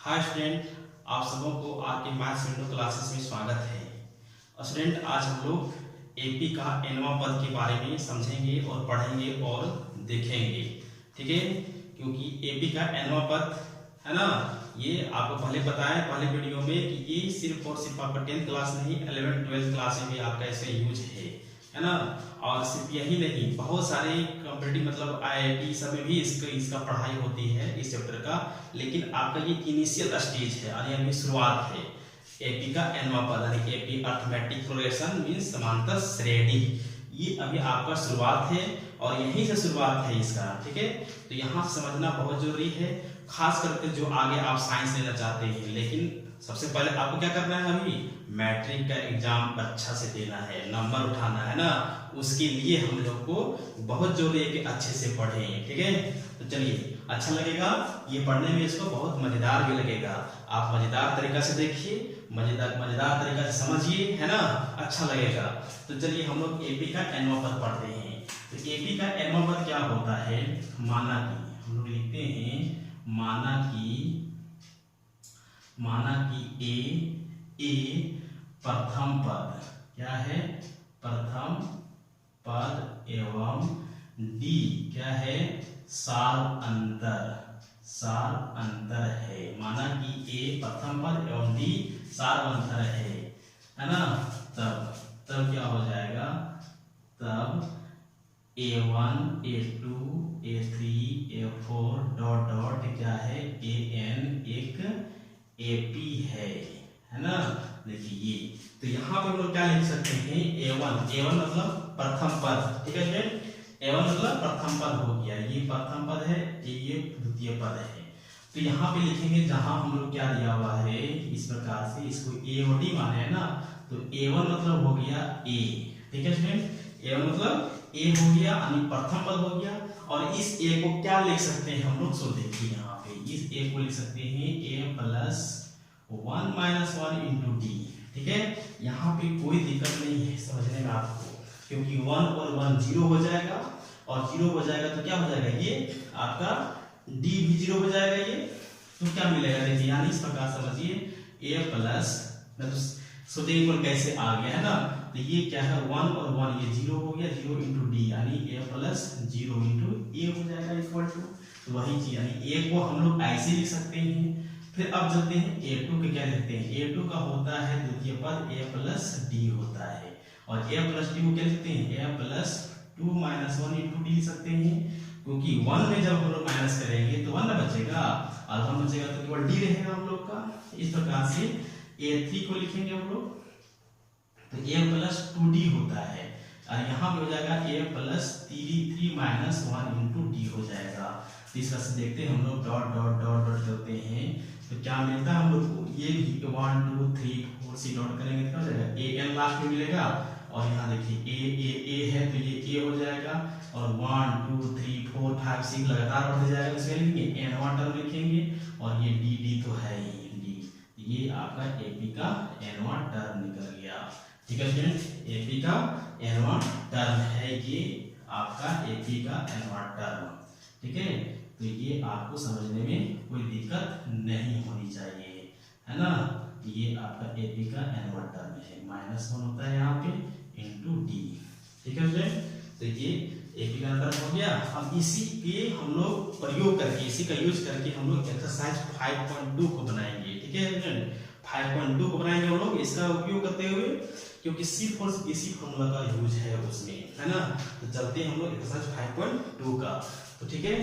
Hi student, आप सबों को आपके मैथ्स विंडो क्लासेस में स्वागत है। स्टूडेंट, आज हम लोग एपी का एनवा पद के बारे में समझेंगे और पढ़ेंगे और देखेंगे, ठीक है। क्योंकि एपी का एनवा पद है ना, ये आपको पहले बताया पहले वीडियो में कि ये सिर्फ और सिर्फ आपका 10th क्लास नहीं 11th 12th क्लास में भी आपका इसका यूज है ना। और सिर्फ यही नहीं, बहुत सारे कॉम्पिटिटिव मतलब आईआईटी सब में भी इसका पढ़ाई होती है इस चैप्टर का। लेकिन आपका ये इनिशियल स्टेज है और ये शुरुआत है एपी का एनवा पद यानी एपी अर्थमेटिक प्रोग्रेशन मींस समांतर श्रेणी। ये अभी आपका शुरुआत है और यहीं से शुरुआत है इसका, ठीक है। तो यहाँ समझना बहुत जरूरी है, खास करके जो आगे आप साइंस लेना चाहते हैं। लेकिन सबसे पहले आपको क्या करना है, अभी मैट्रिक का एग्जाम अच्छा से देना है, नंबर उठाना है ना। उसके लिए हम लोग को बहुत जरूरी है कि अच्छे से पढ़ें, ठीक है। तो चलिए, अच्छा लगेगा ये पढ़ने में, इसको बहुत मजेदार भी लगेगा। आप मजेदार तरीका से देखिए, मजेदार तरीका से समझिए, है ना, अच्छा लगेगा। तो चलिए हम लोग एपी का एनवा पद पढ़ते हैं। तो एपी का एनवा पद क्या होता है, माना कि हम लोग लिखते हैं माना कि ए प्रथम पद क्या है, प्रथम पद एवं डी क्या है, सार अंतर है। माना कि ए प्रथम पद एवं डी सार अंतर है ना। तब क्या हो जाएगा, तब A1 A2 A3 A4 dot dot क्या है, AN एक AP है ना। देखिए ये, तो यहाँ पे हम लोग क्या लिख सकते हैं, A1 मतलब प्रथम पद, ठीक है स्टूडेंट। A1 मतलब प्रथम पद हो गया, ये प्रथम पद है, ये द्वितीय पद है। तो यहाँ पे लिखेंगे जहां हम लोग क्या दिया हुआ है, इस प्रकार से इसको A और D माने है ना। तो A1 मतलब हो गया A, ठीक है स्टूडेंट। A1 मतलब A हो गया यानी प्रथम पद हो गया। और इस A को क्या लिख सकते हैं हम लोग, सो देखिए यहाँ पे इस A को लिख सकते हैं A plus 1 minus 1 into D, ठीक है। यहाँ पे कोई दिक्कत नहीं है समझने में आपको, क्योंकि 1 और 1 0 हो जाएगा और 0 हो जाएगा तो क्या हो जाएगा, ये आपका डी भी 0 हो जाएगा। ये तो क्या मिलेगा, देखिए यानी इस प्रकार समझिए A प्लस, सोचेंगे कौन कैसे आ गया है ना। तो ये क्या है, 1 और 1 ये 0 हो गया, 0 इंटू डी यानी A प्लस 0 इंटू A हो जाएगा इक्वल टू, तो वही चीज यानी A को हम लोग ऐसे लिख सकते हैं। फिर अब चलते हैं A2 के क्या लिखते हैं, A2 का होता है द्वितीय पद A प्लस डी होता है। और A प्लस डी को क्या लिखते हैं, A plus 2 minus 1 into D लिख सकते हैं। क्योंकि 1 में जब हम लोग माइनस करेंगे तो 1 बचेगा और 1 बचेगा तो केवल डी रहेगा हम लोग का। इस प्रकार से A3 को लिखेंगे हम लोग, तो A प्लस 2D होता है और यहाँ पे हो जाएगा A plus 3 minus 1 into D हो जाएगा। तो इस तरह से देखते हैं हम लोग डॉट डॉट डॉट डॉट करते हैं तो क्या मिलता है हम लोग को, ये 1 2 3 4 से डॉट करेंगे तो क्या हो जाएगा, AN लास्ट में मिलेगा। और यहाँ देखिए A है तो ये A हो जाएगा और 1 2 3 4 5 6 लगातार बढ़ते जाएगा, इसमें लिखेंगे N1 टर्म लिखेंगे और ये D तो है ही D। ये आपका एपी का N1 टर्म निकल गया, ठीक है स्टूडेंट। एपी का N1 टर्म है ये आपका एपी का N1 टर्म, ठीक है। तो ये आपको समझने में कोई दिक्कत नहीं होनी चाहिए, है ना। ये आपका एपी का N1 टर्म है, -1 होता है यहाँ पे इंटू डी, ठीक है स्टूडेंट। तो ये एपी का टर्म हो गया। अब इसी पे हम लोग प्रयोग करके, इसी का यूज करके हम लोग एक्सरसाइज 5.2 को बनाएंगे, ठीक है स्टूडेंट। 5.2 को बनाएंगे हम लोग इसका उपयोग करते हुए, क्योंकि सिर्फ और इसी फॉर्मूला का यूज है उसमें, है ना। तो चलते हैं हम लोग एक्सरसाइज 5.2 का, तो ठीक है।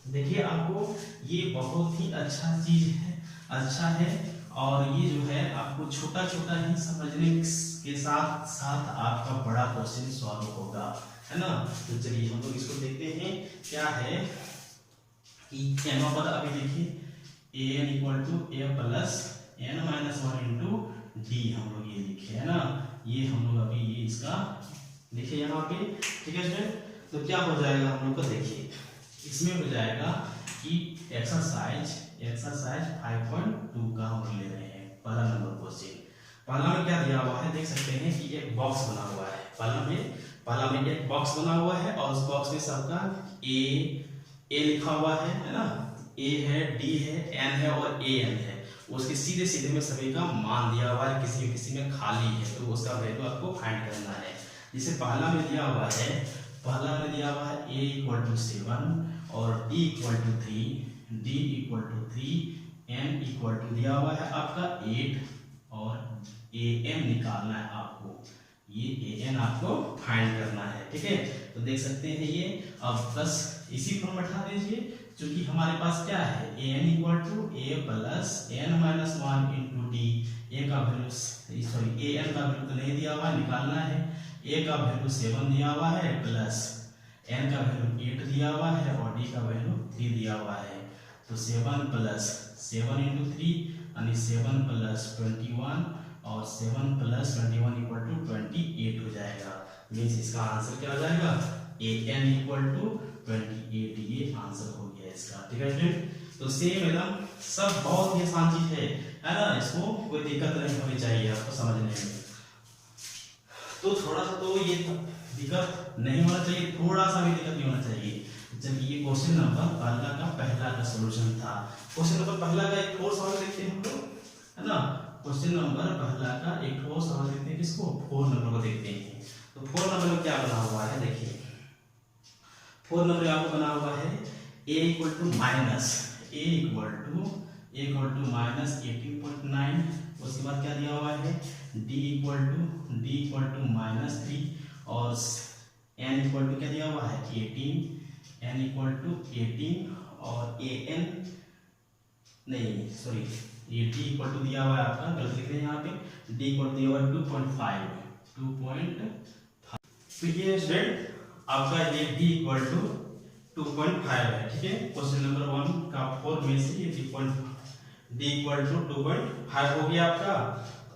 देखिए आपको ये बहुत ही अच्छा चीज है, अच्छा है। और ये जो है आपको छोटा छोटा ही समझने के साथ साथ आपका बड़ा क्वेश्चन सॉल्व होगा, है ना। तो चलिए हम लोग इसको देखते हैं क्या है कि एनवा पद अभी देखिए AN equal to A plus N minus 1 into D हम लोग ये लिखे, है ना। ये हम लोग अभी ये इसका लिखे यहाँ पे, ठीक है स्टूडेंट। तो क्या हो जाएगा हम लोग को, देखिए इसमें हो जाएगा कि एक्सरसाइज 5.2 का हम ले रहे हैं पहला नंबर क्वेश्चन। पहला में क्या दिया हुआ है, देख सकते हैं कि एक बॉक्स बना हुआ है। पहला में एक बॉक्स बना हुआ है और उस बॉक्स में सबका ए लिखा हुआ है ना। ए है, डी है, एन है और ए एन है, उसके सीधे सीधे में सभी का मान दिया हुआ है, किसी में खाली है तो उसका वैल्यू आपको फाइंड करना है। जैसे पहला में दिया हुआ है ए इक्वल टू 7 और D equal to 3, N equal to दिया हुआ है आपका 8 और ए एन निकालना है आपको, ये ए एन आपको फाइंड करना है। ठीक है, तो देख सकते हैं ये। अब बस इसी फॉर्म में हटा दीजिए, क्योंकि हमारे पास क्या है a n equal to a plus n minus 1 into d. A का वैल्यू सॉरी ए एन का वैल्यू तो नहीं दिया हुआ, निकालना है। ए का वैल्यू 7 दिया हुआ है प्लस एन का वैल्यू 8 दिया हुआ है और डी का वैल्यू 3 दिया हुआ है। तो 7 प्लस 7 इंटू 3 यानी 7 प्लस 21 और 7 प्लस 21 इक्वल टू 28 हो जाएगा। मीन्स इसका आंसर क्या हो जाएगा ए एन इक्वल टू 28, ये आंसर हो गया इसका। ठीक है स्टूडेंट, तो सेम एकदम सब बहुत ही आसान चीज है ना, इसको कोई दिक्कत नहीं होनी चाहिए आपको समझने में। तो थोड़ा सा तो ये दिक्कत नहीं होना चाहिए, थोड़ा सा भी दिक्कत नहीं होना चाहिए। चलिए ये क्वेश्चन नंबर पहला का सॉल्यूशन था। क्वेश्चन नंबर पहला का एक और सवाल देखते हैं हम लोग, है ना। क्वेश्चन नंबर पहला का एक और सवाल देखते हैं, किसको 4 नंबर को देखते हैं। तो 4 नंबर में क्या बना हुआ है देखिए, 4 नंबर आपको बना हुआ है a इक्वल टू माइनस 18.9, उसके बाद क्या दिया हुआ है d इक्वल टू माइनस 3 और n इक्वल टू क्या दिया हुआ है 18, n इक्वल टू 18 और an नहीं सॉरी ये d इक्वल टू दिया हुआ है आपका, गलत लिख रहे हैं यहाँ पे, d इक्वल टू दिया हुआ है 2.5। तो ये स्टूडेंट आपका ये d इक्वल टू 2.5 है। ठीक है, क्वेश्चन नंबर 1 का 4 में से ये d इक्वल टू 2.5 हो गया आपका।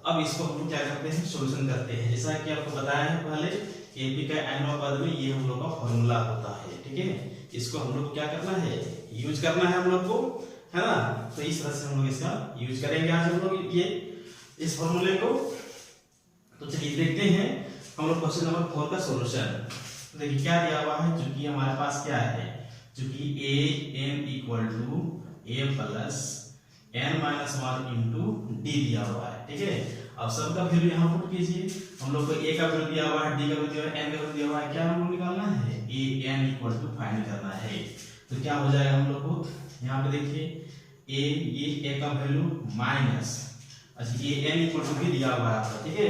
अब इसको हम क्या करते हैं, सॉल्यूशन करते हैं। जैसा कि आपको बताया है पहले, एपी का nवां पद में ये हम लोग का फॉर्मूला होता है। ठीक है, इसको हम लोग क्या करना है, यूज करना है हम लोग को, है ना। तो इस तरह से हम लोग इसका यूज करेंगे आज हम लोग ये इस फॉर्मूले को। तो चलिए देखते हैं हम लोग क्वेश्चन नंबर 4 का सॉल्यूशन। तो देखिए क्या दिया हुआ है, चूंकि हमारे पास क्या है, चूंकि a n equal to a plus n minus 1 into d दिया हुआ है। ठीक है, अब सबका वैल्यू यहाँ पुट कीजिए। हम लोग को ए का वैल्यू दिया हुआ है, डी का वैल्यू दिया हुआ है, एन का वैल्यू दिया हुआ है, क्या हम लोग निकालना है a n equal to find करना है। तो क्या हो जाएगा हम लोग को, यहाँ पे देखिए ए का वैल्यू माइनस, अच्छा ए एन इक्वल टू भी दिया हुआ है आपका। ठीक है,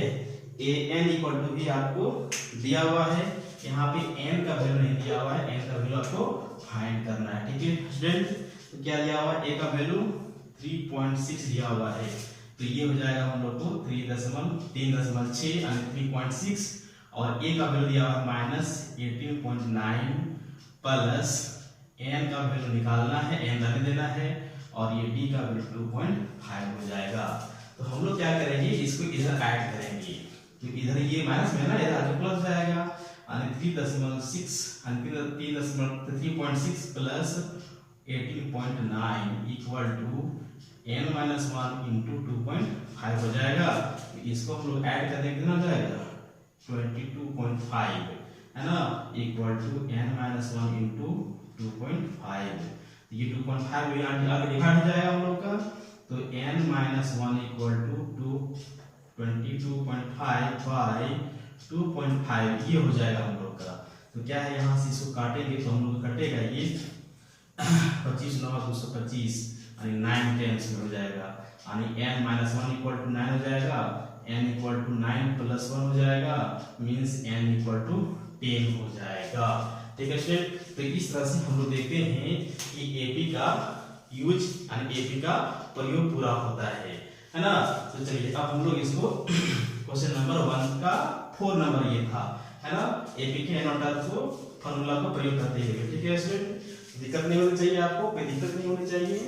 ए एन इक्वल टू भी आपको दिया हुआ है, यहाँ पे n का वैल्यू नहीं दिया हुआ है, n का वैल्यू आपको फाइंड करना है। ठीक है स्टूडेंट, तो क्या दिया हुआ है, a का वैल्यू 3.6 दिया हुआ है, तो ये हो जाएगा हम लोग को 3.6 यानी 3.6 और a का वैल्यू दिया हुआ है माइनस 18.9 प्लस n का वैल्यू निकालना है, n रहने देना है और ये d का वैल्यू 2.5 हो जाएगा। तो हम लोग क्या करेंगे, इसको इधर ऐड करेंगे, क्योंकि इधर ये माइनस में ना, इधर आगे प्लस जाएगा यानी 3.6 plus 18.9 equal to n minus 1 into 2.5 हो जाएगा। तो इसको हम लोग ऐड कर देंगे, कितना हो जाएगा 22.5, है ना, equal to n minus 1 into 2.5। ये 2.5 आगे डिवाइड हो जाएगा हम लोग का, तो n minus 1 equal to 22.5 by 2.5 ये हो जाएगा हम लोग का। तो क्या है, यहाँ से इसको काटेंगे तो हम लोग कटेगा ये 25 9 225 यानी 9 टेंस में हो जाएगा, यानी n माइनस 1 इक्वल टू 9 हो जाएगा, n इक्वल टू 9 प्लस 1 हो जाएगा, मीन्स n इक्वल टू 10 हो जाएगा। ठीक है स्टूडेंट, तो इस तरह से हम लोग देखते हैं कि एपी का यूज यानी एपी का प्रयोग पूरा होता है ना। तो चलिए अब हम लोग इसको क्वेश्चन नंबर 1 का 4 नंबर ये था, है ना, एपी के एनोटर को फॉर्मूला का प्रयोग करते हुए। ठीक है स्टूडेंट, दिक्कत नहीं होनी चाहिए आपको, कोई दिक्कत नहीं होनी चाहिए,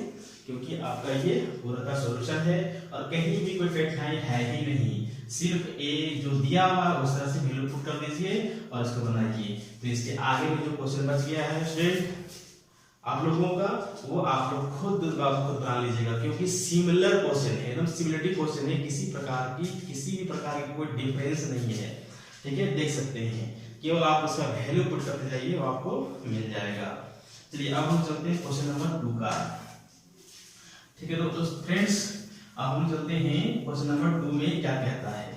क्योंकि आपका ये पूरा का सॉल्यूशन है और कहीं भी कोई कठिनाई है ही नहीं। सिर्फ ए जो दिया हुआ है उस तरह से वैल्यू पुट कर दीजिए और इसको बनाइए। तो इसके आगे में जो क्वेश्चन बच गया है स्टूडेंट आप लोगों का, वो आप लोग खुद बना लीजिएगा, क्योंकि सिमिलर क्वेश्चन है, एकदम सिमिलरिटी क्वेश्चन है, किसी भी प्रकार की कोई डिफरेंस नहीं है। ठीक है, देख सकते हैं, केवल आप उसका वैल्यू पुट करते जाइए, वो आपको मिल जाएगा। चलिए अब हम चलते हैं क्वेश्चन नंबर 2 का। ठीक है। तो फ्रेंड्स अब हम चलते हैं क्वेश्चन नंबर 2 में क्या कहता है।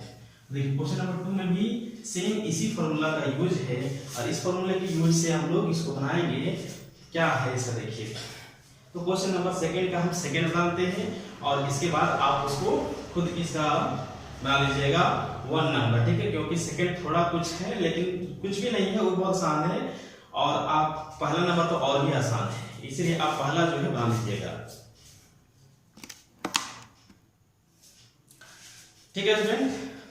देखिए क्वेश्चन नंबर 2 में भी सेम इसी फॉर्मूला का यूज है और इस फॉर्मूले के यूज से हम लोग इसको बनाएंगे। क्या है इसका देखिए। तो क्वेश्चन नंबर सेकंड का हम सेकंड बनाते हैं और इसके बाद आप उसको खुद इसका बना लीजिएगा 1 नंबर, ठीक है। क्योंकि सेकंड थोड़ा कुछ है लेकिन कुछ भी नहीं है, वो बहुत आसान है और आप पहला नंबर तो और भी आसान है, इसलिए आप पहला जो है बना लीजिएगा, ठीक है स्टूडेंट।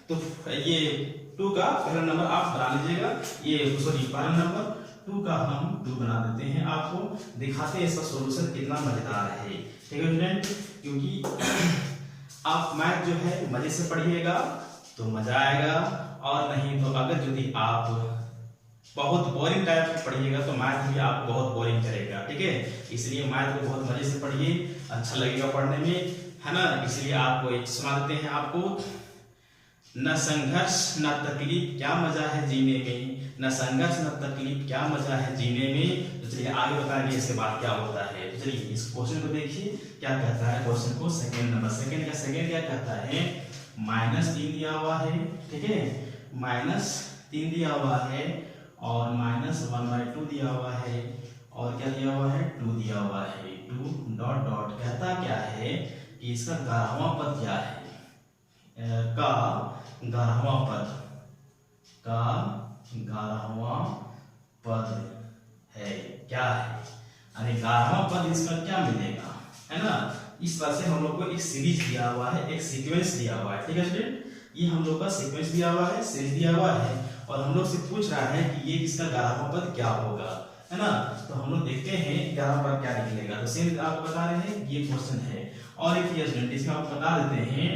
तो ये 2 का पहला नंबर आप बना लीजिएगा, ये सॉरी पहला नंबर 2 का हम 2 बना देते हैं, आपको दिखाते हैं इसका सॉल्यूशन कितना मजेदार है, ठीक है स्टूडेंट। क्योंकि आप मैथ जो है मजे से पढ़िएगा तो मजा आएगा, और नहीं तो अगर यदि आप बहुत बोरिंग टाइप से पढ़िएगा तो मैथ भी आपको बहुत बोरिंग करेगा, ठीक है। इसलिए मैथ को बहुत मजे से पढ़िए, अच्छा लगेगा पढ़ने में, है ना। इसलिए आपको एक सुना देते हैं आपको, न संघर्ष न तकलीफ क्या मजा है जीने में, न संघर्ष न तकलीफ क्या मजा है जीने में। तो चलिए आगे बताएंगे इसके बाद क्या होता है। तो चलिए इस क्वेश्चन को देखिए क्या कहता है। क्वेश्चन को सेकंड नंबर, सेकंड का सेकंड क्या कहता है, -3 दिया हुआ है, ठीक है, -3 दिया हुआ है और -1/2 दिया हुआ है और क्या दिया हुआ है 2 दिया हुआ है, 2 डॉट डॉट। कहता क्या है कि इसका 11वां पद क्या है, का 11वां पद, का 11वां पद है, क्या है, यानी 11वां पद इसका क्या मिलेगा, है ना। इस तरह से हम लोग को एक सीरीज दिया हुआ है, एक सीक्वेंस दिया हुआ है, ठीक है स्टूडेंट। ये हम लोग का सीक्वेंस दिया हुआ है, सीरीज दिया हुआ है और हम लोग से पूछ रहा है कि ये इसका 11वां पद क्या होगा, है ना। तो हम लोग देखते हैं 11वां पद क्या निकलेगा। तो सेम आपको बता रहे हैं ये क्वेश्चन है। और एक चीज स्टूडेंट इसमें आपको बता देते हैं,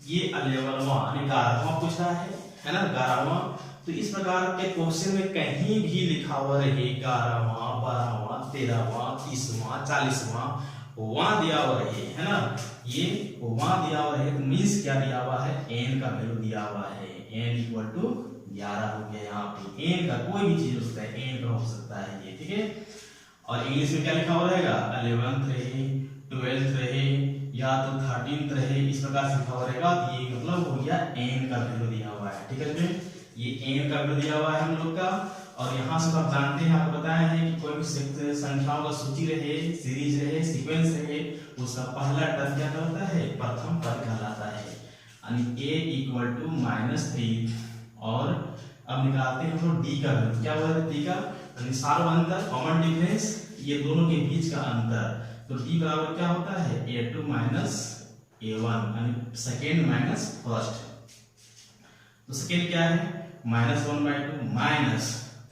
ये 11वां यानी 11वां पूछ रहा है ना, 11वां। तो इस प्रकार के क्वेश्चन में कहीं भी लिखा हुआ रहे 11वां 12वां 13वां 30वां 40वां वहां दिया हुआ रहे, है ना, ये वहां दिया हुआ है, तो मीन्स क्या दिया हुआ है, n का वैल्यू दिया हुआ है, n = 11 हो गया। यहाँ पे n का कोई भी चीज हो सकता है, n का हो सकता है ये, ठीक है। और इंग्लिश में क्या लिखा हुआ रहेगा, 11th रहे 12th रहे या तो 13th रहे, इस प्रकार से लिखा हुआ रहेगा। तो ये मतलब हो गया n का वैल्यू दिया हुआ है, ठीक है स्टूडेंट। ये n का वैल्यू दिया हुआ है हम लोग का। और यहाँ से आप जानते हैं, आपको बताया है कि कोई भी संख्याओं का सूची रहे, सीरीज रहे, सीक्वेंस रहे, उसका पहला टर्म क्या कहलाता है, प्रथम पद कहलाता है, यानी a = -3। और अब निकालते हैं हम लोग d का वैल्यू, क्या बोला था d का, यानी सार्वअंतर कॉमन डिफरेंस, ये दोनों के बीच का अंतर। तो d बराबर क्या होता है, a2 - a1, यानी सेकेंड माइनस फर्स्ट। तो सेकेंड क्या है, -1/2 माइनस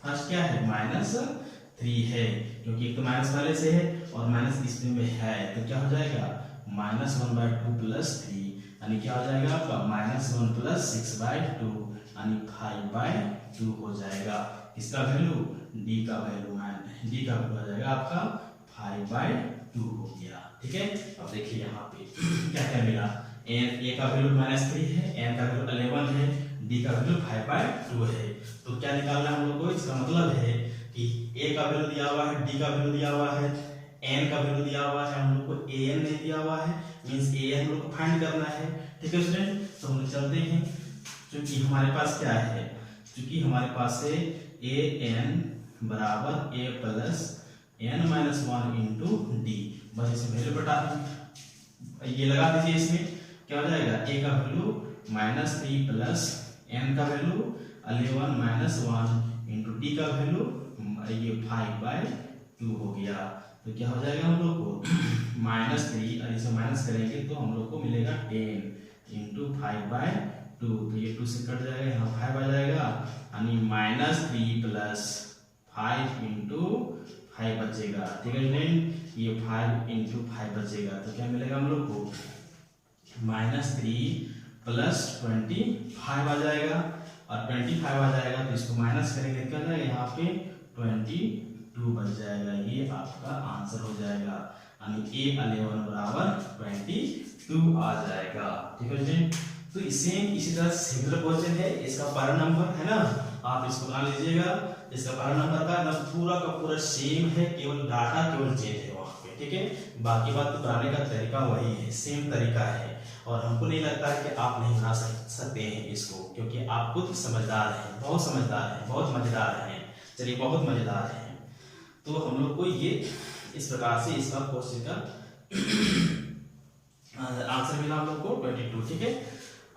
फर्स्ट क्या है, -3 है, क्योंकि एक तो माइनस पहले से है और माइनस इसमें में है, तो क्या हो जाएगा -1/2 + 3, यानी क्या हो जाएगा आपका -1 + 6/2, यानी 5/2 हो जाएगा। इसका वैल्यू d का वैल्यू आ जाएगा आपका 5/2 हो गया, ठीक है। अब देखिए यहाँ पे क्या क्या मिला, a का वैल्यू -3 है, n का वैल्यू 11 है, d का वैल्यू 5/2 है। तो क्या निकालना है हम लोग को, इसका मतलब है कि a का वैल्यू दिया हुआ है, d का वैल्यू दिया हुआ है, n का वैल्यू दिया हुआ है, हम लोग को an नहीं दिया हुआ है, मींस an हम लोग को फाइंड करना है, ठीक है स्टूडेंट। तो हम लोग चलते हैं, क्योंकि हमारे पास क्या है, क्योंकि हमारे पास है an = a + n - 1 × d, बस इसे वैल्यू बटा ये लगा दीजिए। इसमें क्या हो जाएगा, a का वैल्यू -3 + n का वैल्यू 11 - 1 × d का वैल्यू ये 5/2 हो गया। तो क्या हो जाएगा हम लोग को -3, और इसे माइनस करेंगे तो हम लोग को मिलेगा 10 × 5/2। तो ये 2 से कट जाएगा, यहाँ 5 आ जाएगा, यानी -3 + 5 × 5 बचेगा, ठीक है स्टूडेंट। ये 5 × 5 बचेगा, तो क्या मिलेगा हम लोग को -3 + 25 आ जाएगा, और 25 आ जाएगा तो इसको माइनस करेंगे, क्या जाएगा यहाँ पे 22 बच जाएगा। ये आपका आंसर हो जाएगा, यानी a11 = 22 आ जाएगा, ठीक है स्टूडेंट। तो इसी तरह सिमिलर क्वेश्चन है, इसका पहला नंबर है ना, आप इसको बना लीजिएगा। इसका पहला नंबर का पूरा सेम है, केवल डाटा केवल चेंज है वहां पे, ठीक है। बाकी बात तो बनाने का तरीका वही है, सेम तरीका है, और हमको नहीं लगता है कि आप नहीं बना सकते हैं इसको, क्योंकि आप खुद समझदार हैं, बहुत समझदार हैं, बहुत मजेदार हैं। चलिए, बहुत मजेदार हैं। तो हम लोग को ये इस प्रकार से इसका क्वेश्चन का आंसर मिला हम लोग को 22, ठीक है।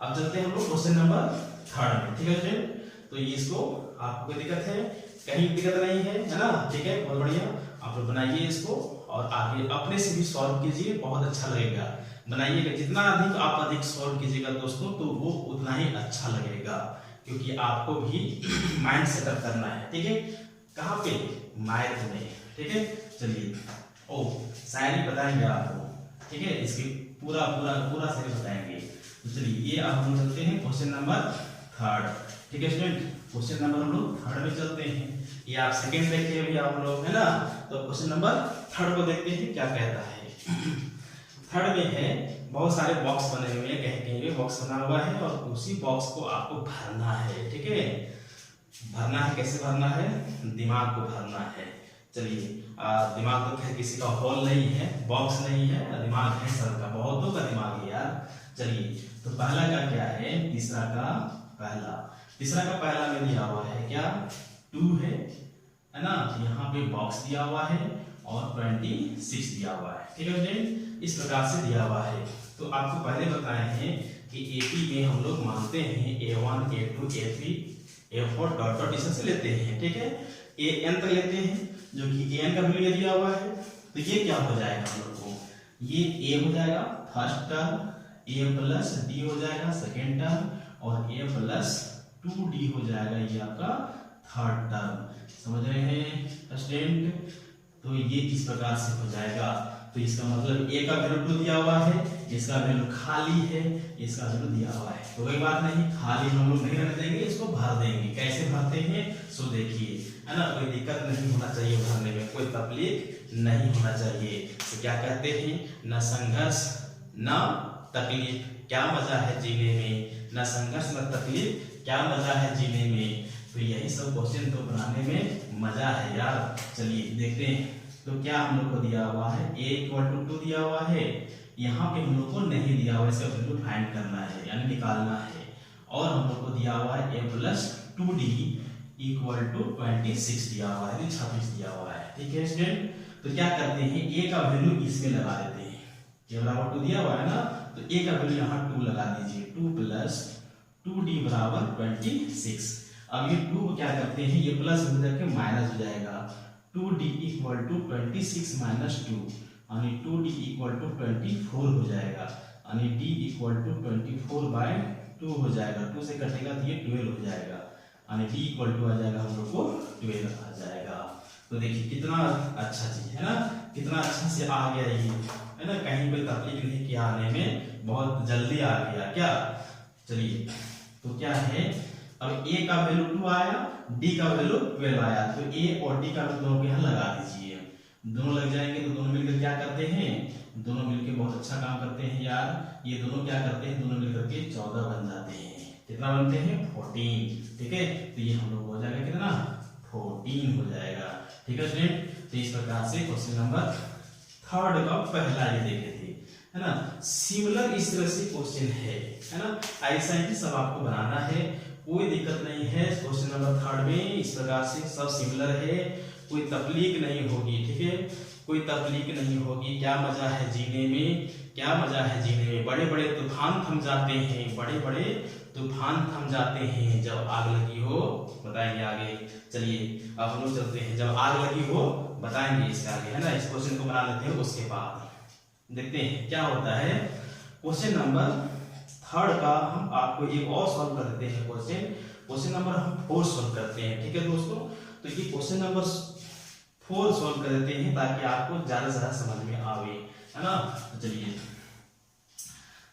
अब चलते हैं हम लोग क्वेश्चन नंबर 3 में, ठीक है फ्रेंड। तो ये इसको आपको कोई दिक्कत है, कहीं दिक्कत नहीं है ना, ठीक है, बहुत बढ़िया। आप लोग बनाइए इसको और आगे अपने से भी सॉल्व कीजिए, बहुत अच्छा लगेगा। बनाइएगा, जितना अधिक सॉल्व कीजिएगा दोस्तों, तो वो उतना ही अच्छा लगेगा, क्योंकि आपको भी माइंड सेटअप करना है, ठीक है। कहाँ पे? मैथ में, ठीक है। चलिए, ओ शायरी बताएंगे आपको, ठीक है, इसकी पूरा पूरा पूरा शायरी बताएंगे। तो चलिए, ये अब हम चलते हैं क्वेश्चन नंबर 3, ठीक है स्टूडेंट। क्वेश्चन नंबर हम लोग 3 में चलते हैं। ये आप सेकंड देखिए अभी आप लोग, है ना। तो क्वेश्चन नंबर 3 को देखते हैं क्या कहता है। 3 में है, बहुत सारे बॉक्स बने हुए हैं, कहीं बॉक्स बना हुआ है, और उसी बॉक्स को आपको भरना है, ठीक है। भरना है, कैसे भरना है? दिमाग को भरना है। चलिए, दिमाग तो खैर किसी का हॉल नहीं है, बॉक्स नहीं है, दिमाग है सबका, बहुतों का दिमाग है यार। चलिए, तो पहला का क्या है? तीसरा का पहला में दिया हुआ है क्या? 2 है ना। यहाँ पे बॉक्स दिया हुआ है और 26 दिया हुआ है, ठीक है फ्रेंड। इस प्रकार से दिया हुआ है। तो आपको पहले बताए हैं कि AP में हम लोग मानते हैं A1 A2 A3 A4 dot dot इसे लेते हैं, ठीक है। AN तक लेते हैं, जो कि AN का वैल्यू दिया हुआ है। तो ये क्या हो जाएगा हम लोग को? ये A हो जाएगा first term, A plus D हो जाएगा सेकेंड टर्म, और A प्लस 2D हो जाएगा ये आपका थर्ड टर्म। समझ रहे हैं स्टूडेंट? तो ये इस प्रकार से हो जाएगा। तो इसका मतलब A का वैल्यू 2 दिया हुआ है, इसका वैल्यू खाली है, इसका वैल्यू दिया हुआ है। तो कोई बात नहीं, खाली हम लोग नहीं रहने देंगे, इसको भर देंगे। कैसे भरते हैं सो देखिए, है ना। कोई दिक्कत नहीं होना चाहिए भरने में, कोई तकलीफ नहीं होना चाहिए। तो क्या कहते हैं? न संघर्ष न तकलीफ, क्या मजा है जीने में। न संघर्ष न तकलीफ, क्या मजा है जीने में। तो यही सब क्वेश्चन तो बनाने में मजा है यार। चलिए देखते हैं। तो क्या हम लोग को दिया हुआ है? A = 2 दिया हुआ है, यहाँ पे हम लोग को नहीं दिया हुआ, इसका वैल्यू फाइंड करना है यानी निकालना है। और हम लोग को दिया हुआ है A + 2D = 26 दिया हुआ है, 26 दिया हुआ है, ठीक है स्टूडेंट। तो क्या करते हैं? A का वैल्यू इसमें लगा देते हैं। A = 2 दिया हुआ है ना, तो A का वैल्यू यहाँ 2 लगा दीजिए। 2 + 2D = 26। अब ये 2 क्या करते हैं? ये प्लस हो जाके माइनस हो जाएगा। 2D = 26 - 2, यानी 2D = 24 हो जाएगा, यानी D = 24/2 हो जाएगा। 2 से कटेगा तो ये 12 हो जाएगा, यानी D = आ जाएगा हम लोग को 12 आ जाएगा। तो देखिए कितना अच्छा चीज है ना, कितना अच्छा से आ गया ये, है ना। कहीं पे तकलीफ नहीं किया आने में, बहुत जल्दी आ गया क्या। चलिए, तो क्या है? अब A का वैल्यू 2 आया, D का वैल्यू 12 आया, तो A और D का दोनों के यहाँ लगा दीजिए। दोनों लग जाएंगे तो दोनों मिलकर क्या करते हैं? दोनों मिलकर बहुत अच्छा काम करते हैं यार। ये दोनों क्या करते हैं? दोनों मिलकर के 14 बन जाते हैं। कितना बनते हैं? 14, ठीक है। तो ये हम लोग हो जाएगा कितना? 14 हो जाएगा, ठीक है स्टूडेंट। तो इस प्रकार से क्वेश्चन नंबर 3 का पहला ये देखे थे, है ना। सिमिलर इस तरह से क्वेश्चन है ना। ऐसा ही सब आपको बनाना है, कोई दिक्कत नहीं है। क्वेश्चन नंबर 3 में इस प्रकार से सब सिमिलर है, कोई तकलीफ नहीं होगी, ठीक है। कोई तकलीफ नहीं होगी। क्या मजा है जीने में, क्या मजा है जीने में। बड़े बड़े तूफान थम जाते हैं, बड़े बड़े तूफान थम जाते हैं जब आग लगी हो। बताएंगे आगे। चलिए अब हम लोग चलते हैं, जब आग लगी हो बताएंगे इसके आगे, है ना। इस क्वेश्चन को बना लेते हैं, उसके बाद देखते हैं क्या होता है। क्वेश्चन नंबर 3 का हम आपको एक और सॉल्व कर देते हैं क्वेश्चन नंबर हम 4 सॉल्व करते हैं, ठीक है दोस्तों। तो ये क्वेश्चन नंबर 4 सॉल्व कर देते हैं ताकि आपको ज्यादा से ज्यादा समझ में आवे, है ना। तो चलिए,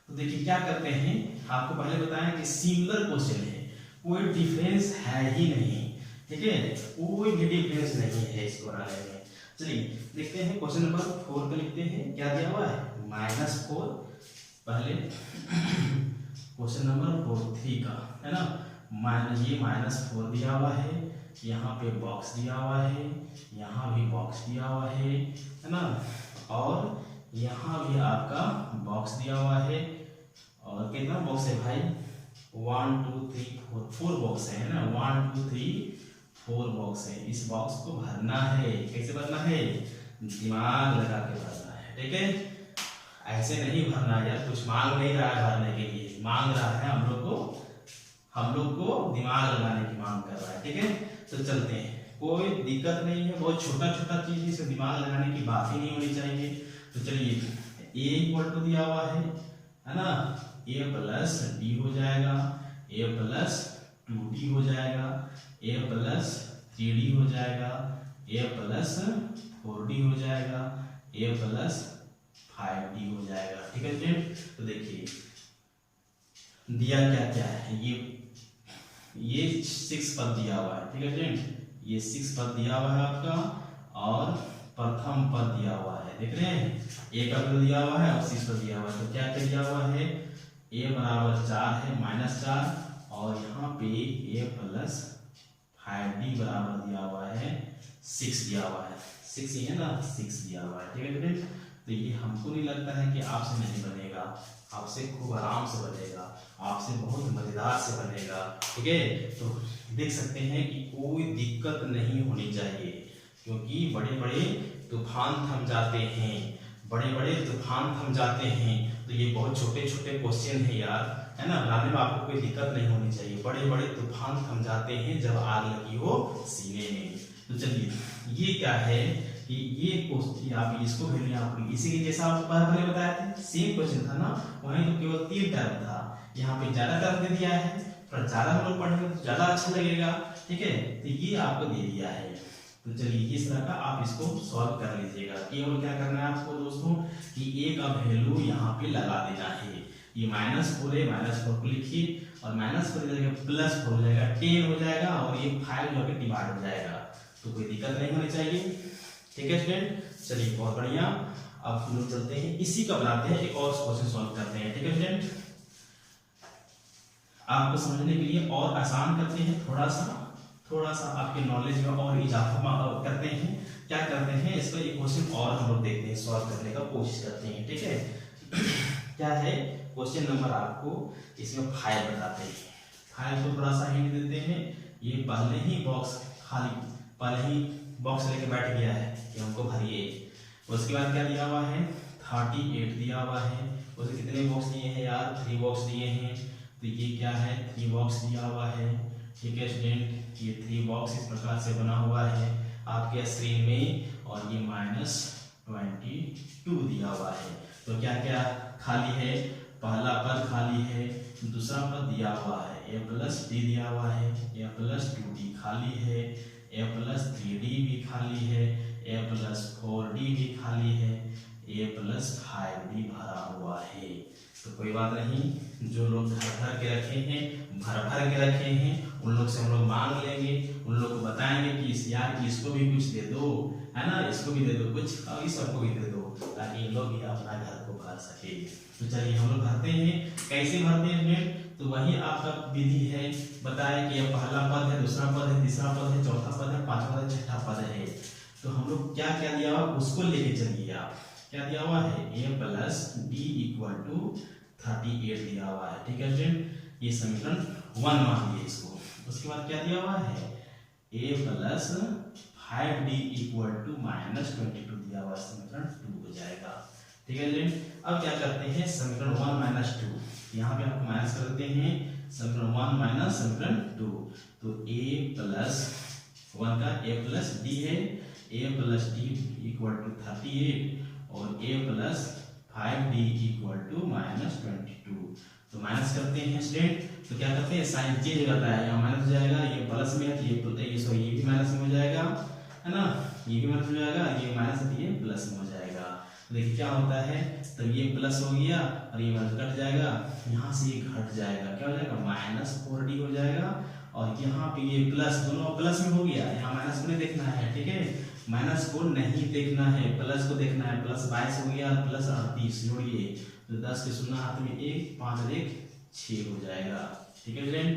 तो देखिए क्या करते हैं। आपको पहले बताया कि सिमिलर क्वेश्चन है, कोई डिफरेंस है ही नहीं, ठीक है। कोई भी डिफरेंस नहीं है इसको बनाने में। चलिए देखते हैं क्वेश्चन नंबर 4 का लिखते हैं। क्या दिया हुआ है? -4 पहले क्वेश्चन नंबर 3 का, है ना। ये -4 दिया हुआ है, यहाँ पे बॉक्स दिया हुआ है, यहाँ भी बॉक्स दिया हुआ है ना। और यहाँ भी आपका बॉक्स दिया हुआ है। और कितना बॉक्स है भाई? 1 2 3 4 4 बॉक्स है ना, 1 2 3 4 बॉक्स है। इस बॉक्स को भरना है। कैसे भरना है? दिमाग लगा के भरना है, ठीक है। ऐसे नहीं भरना यार, कुछ मांग नहीं रहा है भरने के लिए, मांग रहा है हम लोग को दिमाग लगाने की मांग कर रहा है, ठीक है। तो चलते हैं, कोई दिक्कत नहीं है, बहुत छोटा छोटा चीज है, दिमाग लगाने की बात ही नहीं होनी चाहिए। तो चलिए, a इक्वल टू दिया हुआ है ना, a प्लस डी हो जाएगा, a प्लस 2d हो जाएगा, a प्लस 3d हो जाएगा, a प्लस 4d हो जाएगा, a प्लस 5d हो जाएगा, ठीक है फ्रेंड। तो देखिए दिया क्या क्या है, ये 6 पद दिया हुआ है, ठीक है फ्रेंड। ये 6 पद दिया हुआ है आपका, और प्रथम पद दिया हुआ है, देख रहे हैं। a का वैल्यू दिया हुआ है और 6 पद दिया हुआ है। तो क्या क्या दिया हुआ है? a बराबर 4 है, -4, और यहाँ पे a प्लस 5d बराबर दिया हुआ है 6 दिया हुआ है, 6 ही है ना, 6 दिया हुआ है, ठीक है फ्रेंड। तो ये हमको नहीं लगता है कि आपसे नहीं बनेगा, आपसे खूब आराम से बनेगा, आपसे बहुत मजेदार से बनेगा, ठीक है। तो देख सकते हैं कि कोई दिक्कत नहीं होनी चाहिए, क्योंकि बड़े बड़े तूफान थम जाते हैं, बड़े बड़े तूफान थम जाते हैं। तो ये बहुत छोटे छोटे क्वेश्चन है यार, है ना, बनाने में आपको कोई दिक्कत नहीं होनी चाहिए। बड़े बड़े तूफान थम जाते हैं जब आग लगी हो सीने में। तो चलिए, ये क्या है कि ये क्वेश्चन आप इसको वैल्यू आप इसी के जैसा आपको पहले बताया था, सेम क्वेश्चन था ना, वहीं तो केवल 3 टर्म था, यहाँ पे ज्यादा टर्म दे दिया है, पर ज्यादा हम लोग पढ़ेंगे तो ज्यादा अच्छा लगेगा, ठीक है। तो ये आपको दे दिया है। तो चलिए, इस तरह का आप इसको सॉल्व कर लीजिएगा। केवल क्या करना है आपको दोस्तों कि a का वैल्यू यहाँ पे लगा देना है। ये -4 है, -4 को लिखिए, और -4 की जगह +4 हो जाएगा, 10 हो जाएगा, और ये 5 जो है डिवाइड हो जाएगा। तो कोई दिक्कत नहीं होनी चाहिए, ठीक है स्टूडेंट। चलिए, बहुत बढ़िया। अब हम लोग चलते हैं, इसी का बनाते हैं एक और क्वेश्चन सॉल्व करते हैं, ठीक है स्टूडेंट। आपको समझने के लिए और आसान करते हैं, थोड़ा सा आपके नॉलेज में और इजाफा करते हैं। क्या करते हैं, इसका एक क्वेश्चन और हम लोग देखते हैं, सॉल्व करने का कोशिश करते हैं, ठीक है। क्या है क्वेश्चन नंबर, आपको इसमें 5 बताते हैं। 5 को थोड़ा सा हिंट देते हैं। ये पहले ही बॉक्स लेके बैठ गया है कि हमको भरिए। उसके बाद क्या दिया हुआ है? 38 दिया हुआ है। उसके कितने बॉक्स दिए हैं यार? 3 बॉक्स दिए हैं। तो ये क्या है? 3 बॉक्स दिया हुआ है, ठीक है स्टूडेंट। ये 3 बॉक्स इस प्रकार से बना हुआ है आपके स्क्रीन में, और ये -22 दिया हुआ है। तो क्या क्या खाली है? पहला पद खाली है, दूसरा पद दिया हुआ है, a प्लस डी दिया हुआ है, a प्लस 2d खाली है, a प्लस 3d भी खाली है, a प्लस 4d भी खाली है, a प्लस 5d भरा हुआ है। तो कोई बात नहीं, जो लोग भर के रखे हैं, भर के रखे हैं, उन लोग से हम लोग मांग लेंगे, उन लोग को बताएंगे कि इस यार इसको भी कुछ दे दो, है ना, इसको भी दे दो कुछ, और इस सबको भी दे दो, ताकि ये लोग भी अपना घर को भर सके। तो चलिए, हम लोग भरते हैं। कैसे भरते हैं? तो वही आपका विधि है, बताया कि यह पहला पद है, दूसरा पद है, तीसरा पद है, चौथा पद है, पांचवा पद है, छठा पद है। तो हम लोग क्या क्या दिया हुआ उसको लेके चलिए। आप क्या दिया हुआ है? a plus D equal to 38 दिया हुआ है, ठीक है स्टूडेंट। ये समीकरण 1 मान लिया इसको। उसके बाद क्या दिया हुआ है? a plus 5d equal to -22 दिया हुआ, समीकरण 2 हो जाएगा, ठीक है स्टूडेंट। अब क्या करते हैं? समीकरण 1 - 2 यहाँ पे आपको माइनस कर देते हैं, समीकरण 1 माइनस समीकरण 2। तो a प्लस 1 का a प्लस डी है, a plus D equal to 38, और a plus 5d equal to -22। तो माइनस करते हैं स्टूडेंट। तो क्या करते हैं? साइन चेंज हो जाता है, यहाँ माइनस हो जाएगा, ये प्लस में है तो ये सॉरी ये भी माइनस में हो जाएगा, है ना, ये भी माइनस हो जाएगा, ये माइनस है तो ये प्लस में हो जाएगा। तो देखिए क्या होता है, तो ये प्लस हो गया और ये माइनस कट जाएगा, यहाँ से ये घट जाएगा, क्या हो जाएगा? -4d हो जाएगा। और यहाँ पे ये प्लस, दोनों प्लस में हो गया, यहाँ माइनस को नहीं देखना है, ठीक है, माइनस को नहीं देखना है, प्लस को देखना है। प्लस 22 हो गया, प्लस 38 जोड़िए, तो 10 के 0 हाथ में 1, 5 और 1 6 हो जाएगा, ठीक है फ्रेंड।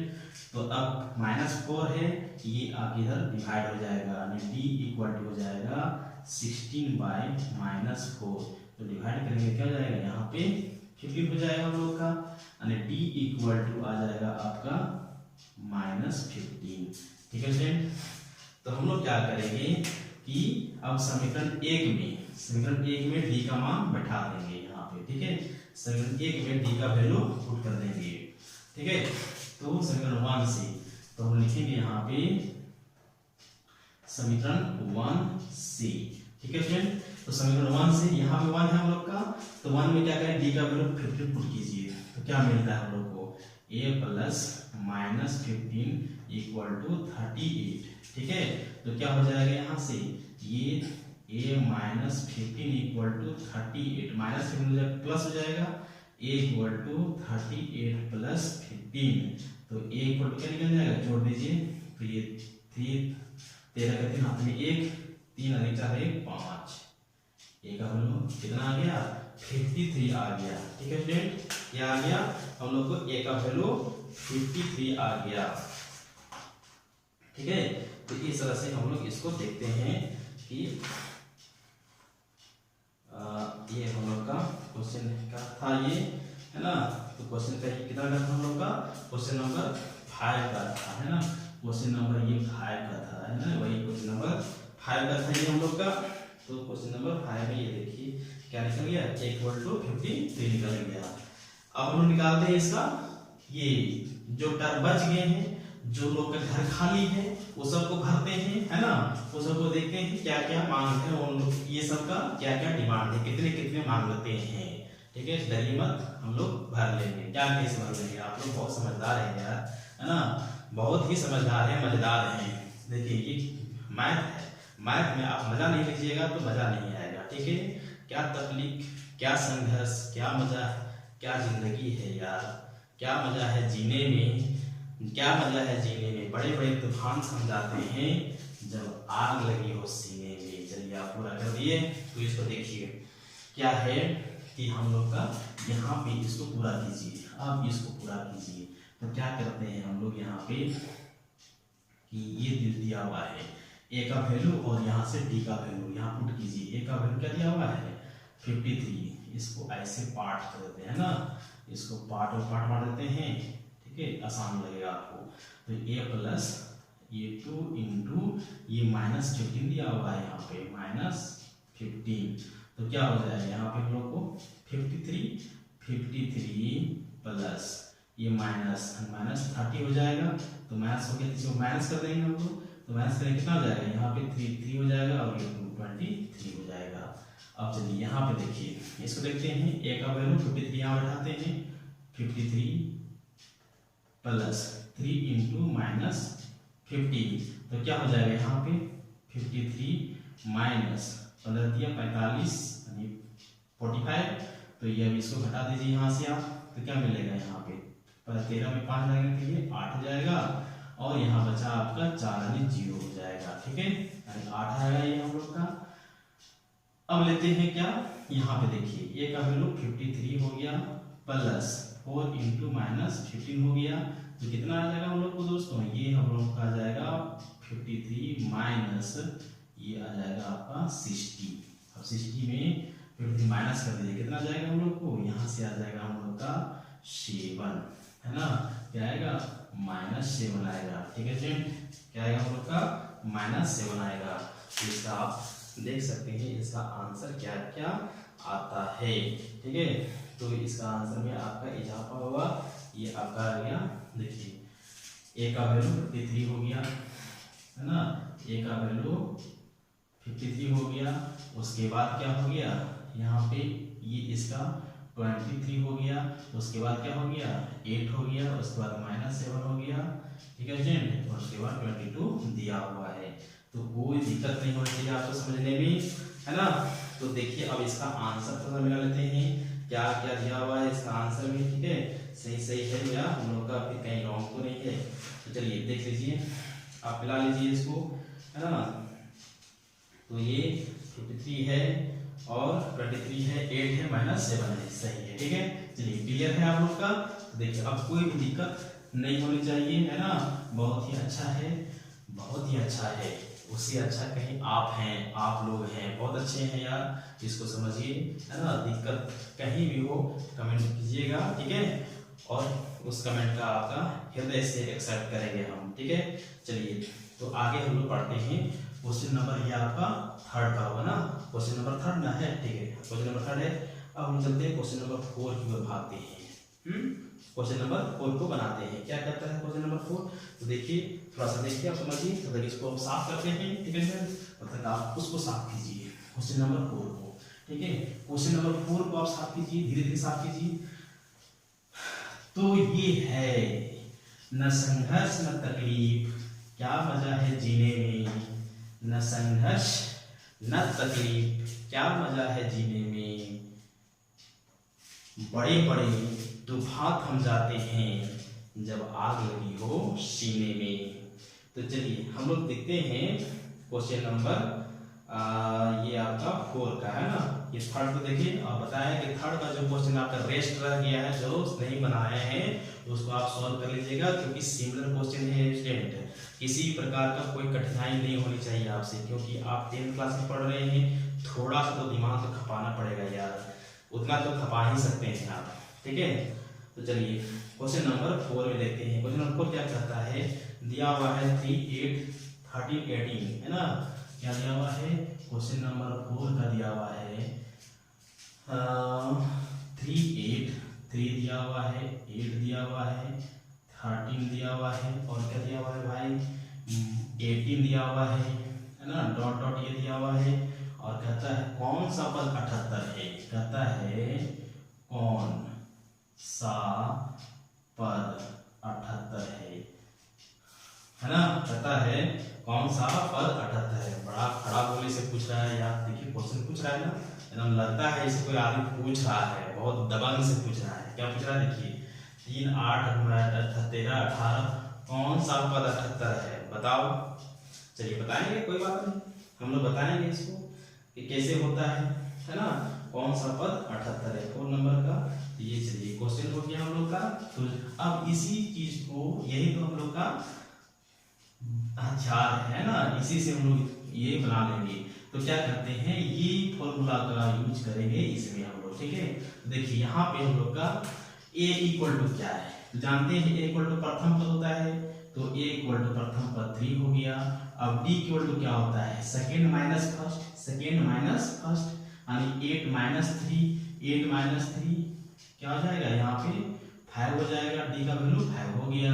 तो अब -4 है, ये आप इधर डिवाइड हो जाएगा, यानी d इक्वल टू हो जाएगा 16/-4, तो डिवाइड करेंगे क्या हो जाएगा यहाँ पे 15 हो जाएगा हम लोग का, यानी डी इक्वल टू आ जाएगा आपका -15। ठीक है स्टूडेंट, तो हम लोग क्या करेंगे कि अब समीकरण एक में डी का मान बैठा देंगे यहाँ पे। ठीक है, समीकरण एक में डी का वैल्यू पुट कर देंगे। ठीक है, तो समीकरण 1 से तो हम लिखेंगे यहाँ पे समीकरण 1 से। ठीक है स्टूडेंट, तो समीकरण 1 से यहाँ पे 1 है हम लोग का, तो 1 में क्या करें डी का वैल्यू 15 पुट कीजिए, तो क्या मिलता है हम लोग को a + -15 = 38। ठीक है, तो क्या हो जाएगा यहाँ से ये a - 15 = 38 -15 प्लस हो जाएगा a = 38 + 15, तो a = क्या निकल जाएगा जोड़ दीजिए, तो ये 13 का 3 हाथ में 1, 3 अधिक 4 1 5, a का वैल्यू कितना आ गया 53 आ गया। ठीक है स्टूडेंट, क्या आ गया हम लोग को a का वैल्यू 53 आ गया। ठीक है, तो इस तरह से हम लोग इसको देखते हैं कि ये हम लोग का क्वेश्चन का था ये, है ना। तो क्वेश्चन का कितना का था हम लोग का, क्वेश्चन नंबर 5 का था, है ना। क्वेश्चन नंबर ये 5 का था, है ना, वही क्वेश्चन नंबर 5 का था ये हम लोग का। तो क्वेश्चन नंबर 5 में ये देखिए क्या निकल गया, a = 53 निकल गया। अब हम लोग निकालते हैं इसका, ये जो टर्म बच गए हैं, जो लोग का घर खाली है वो सबको भरते हैं, है ना, वो सबको देखते हैं क्या क्या मांग है उन लोग, ये सब का क्या क्या डिमांड है, कितने कितने मांगते हैं। ठीक है, डरिए मत, हम लोग भर लेंगे। क्या कैसे भर लेंगे, आप लोग बहुत समझदार हैं यार, है ना, बहुत ही समझदार हैं, मजेदार हैं। देखिए ये मैथ है, मैथ में आप मजा नहीं लीजिएगा तो मजा नहीं आएगा। ठीक है, क्या तकलीफ, क्या संघर्ष, क्या मजा, क्या जिंदगी है यार, क्या मजा है जीने में, क्या मजा है जीने में। बड़े बड़े तूफान समझाते हैं जब आग लगी हो सीने में। चलिए आप पूरा कर दिए, तो इसको देखिए क्या है कि हम लोग का यहाँ पे इसको पूरा कीजिए, आप इसको पूरा कीजिए। तो क्या करते हैं हम लोग यहाँ पे कि ये दिया हुआ है a का वैल्यू और यहाँ से d का वैल्यू यहाँ पुट कीजिए। a का वैल्यू क्या दिया हुआ है 53, इसको ऐसे पार्ट कर देते हैं ना, इसको पार्ट और पार्ट मार देते हैं। ठीक है, आसान लगेगा आपको। तो a + ये 2 इंटू ये -15 दिया हुआ है यहाँ पे -15, तो क्या हो जाएगा यहाँ पे हम लोग को 53 प्लस ये -30 हो जाएगा, तो माइनस हो गया, इसको माइनस कर देंगे हम लोग, तो माइनस करेंगे कितना हो जाएगा यहाँ पे 3 हो जाएगा और ये 23 हो जाएगा। अब चलिए यहाँ पे देखिए, इसको देखते हैं, a का वैल्यू 53 यहाँ बैठाते हैं, 53 प्लस 3 इंटू -15, तो क्या हो जाएगा यहाँ पे 53 माइनस 15 दिया 45 यानी 45, तो ये अब इसको घटा दीजिए यहाँ से आप, तो क्या मिलेगा यहाँ पे 13 में 5 लगेंगे तो ये 8 हो जाएगा, और यहाँ बचा आपका 4 यानी 0 हो जाएगा। ठीक है, यानी 8 आएगा ये हम लोग का। अब लेते हैं क्या, यहाँ पे देखिए a का वैल्यू 53 हो गया प्लस 4 इंटू -15 हो गया, तो कितना आ जाएगा हम लोग को दोस्तों, ये हम लोग का आ जाएगा 53 माइनस ये आ जाएगा आपका 60। अब 60 में 53 माइनस कर दीजिए, कितना जाएगा हम लोग को, यहाँ से आ जाएगा हम लोग का 7, है ना, क्या आएगा -7 आएगा। ठीक है फ्रेंड, क्या आएगा हम लोग का -7 आएगा। इसका आप देख सकते हैं इसका आंसर क्या क्या आता है। ठीक है, तो इसका आंसर में आपका इजाफा होगा, ये आपका आ गया, देखिए a का वैल्यू 53 हो गया, है ना, a का वैल्यू 53 हो गया, उसके बाद क्या हो गया यहाँ पे ये इसका 23 हो गया, उसके बाद क्या हो गया 8 हो गया, उसके बाद -7 हो गया। ठीक है फ्रेंड, और उसके बाद 22 दिया हुआ है, तो कोई दिक्कत नहीं होनी चाहिए आपको समझने में, है ना। तो देखिए अब इसका आंसर थोड़ा मिला लेते हैं, क्या क्या दिया हुआ है इसका आंसर में। ठीक है, सही है या हम लोग का फिर कहीं रॉन्ग तो नहीं है, तो चलिए देख लीजिए, आप मिला लीजिए इसको, है ना। तो ये 53 है और 23 है, 8 है, -7 है, सही है। ठीक है, चलिए क्लियर है आप लोग का। तो देखिए अब कोई भी दिक्कत नहीं होनी चाहिए, है ना, बहुत ही अच्छा है, बहुत ही अच्छा है। उससे अच्छा कहीं आप हैं, आप लोग हैं, बहुत अच्छे हैं यार, इसको समझिए, है ना। दिक्कत कहीं भी हो कमेंट कीजिएगा, ठीक है, और उस कमेंट का आपका हृदय से एक्सेप्ट करेंगे हम, ठीक है। चलिए तो आगे हम लोग पढ़ते हैं। क्वेश्चन नंबर ये आपका थर्ड का होगा ना, क्वेश्चन नंबर थर्ड ना है, ठीक है, क्वेश्चन नंबर थर्ड है। अब हम चलते हैं क्वेश्चन नंबर 4 की ओर भागते हैं। क्वेश्चन नंबर 4 को बनाते हैं। क्या कहता है क्वेश्चन नंबर 4? तो देखिए, थोड़ा सा देखिए, आप समझिए, मतलब इसको हम साफ करते हैं, ठीक है, मतलब आप उसको साफ कीजिए क्वेश्चन नंबर 4 को, ठीक है। क्वेश्चन नंबर 4 को आप साफ कीजिए, धीरे धीरे साफ कीजिए। तो ये है, न संघर्ष न तकलीफ, क्या मजा है जीने में, न संघर्ष न तकलीफ, क्या मजा है जीने में, बड़े बड़े तूफान थम जाते हैं जब आग लगी हो सीने में। तो चलिए हम लोग देखते हैं क्वेश्चन नंबर ये आपका 4 का है ना, ये थर्ड को देखिए और बताया कि थर्ड का जो क्वेश्चन आपका रेस्ट रह गया है, जो नहीं बनाए हैं, तो उसको आप सॉल्व कर लीजिएगा, क्योंकि सिमिलर क्वेश्चन है स्टूडेंट, किसी प्रकार का कोई कठिनाई नहीं होनी चाहिए आपसे, क्योंकि आप 10th क्लास में पढ़ रहे हैं, थोड़ा सा तो दिमाग तो खपाना पड़ेगा यार, उतना तो खपा ही सकते हैं आप, ठीक है। तो चलिए क्वेश्चन नंबर 4 में देखते हैं। क्वेश्चन नंबर 4 क्या कहता है, दिया हुआ है 3, 8, 13, 18, है ना। क्या दिया हुआ है, क्वेश्चन नंबर 4 का दिया हुआ है 3, 8, 3 दिया हुआ है, 8 दिया हुआ है, 13 दिया हुआ है, और क्या दिया हुआ है भाई, 18 दिया हुआ है ना, डॉट डॉट ये दिया हुआ है, और कहता है कौन सा पद 78 है, कहता है कौन सा पद 78 है ना, कहता है कौन सा पद 78 है। बड़ा खड़ा बोले से पूछ रहा है यार, देखिए क्वेश्चन पूछ रहा है ना, एकदम लगता है इसे कोई आदमी पूछ रहा है, बहुत दबंग से पूछ रहा है। क्या पूछ रहा है, देखिए 3, 8, 13, 18, कौन सा पद 78 है, बताओ। चलिए बताएंगे, कोई बात नहीं, हम लोग बताएंगे इसको कि कैसे होता है ना, कौन सा पद 78 है 4 नंबर का। तो ये चलिए क्वेश्चन हो गया हम लोग का। तो अब इसी चीज को, यही तो हम लोग का हथियार है ना, इसी से हम लोग ये बना लेंगे। तो क्या करते हैं, ये फॉर्मूला का यूज करेंगे इसमें हम लोग, ठीक है। देखिए यहाँ पे हम लोग का a इक्वल टू क्या है, तो जानते हैं a इक्वल टू प्रथम पद होता है, तो a इक्वल टू प्रथम पद 3 हो गया। अब d इक्वल टू क्या होता है, second minus first, second minus first, यानी 8 माइनस 3, 8 माइनस 3 क्या हो जाएगा, यहाँ पे 5 हो जाएगा, d का वैल्यू 5 हो गया,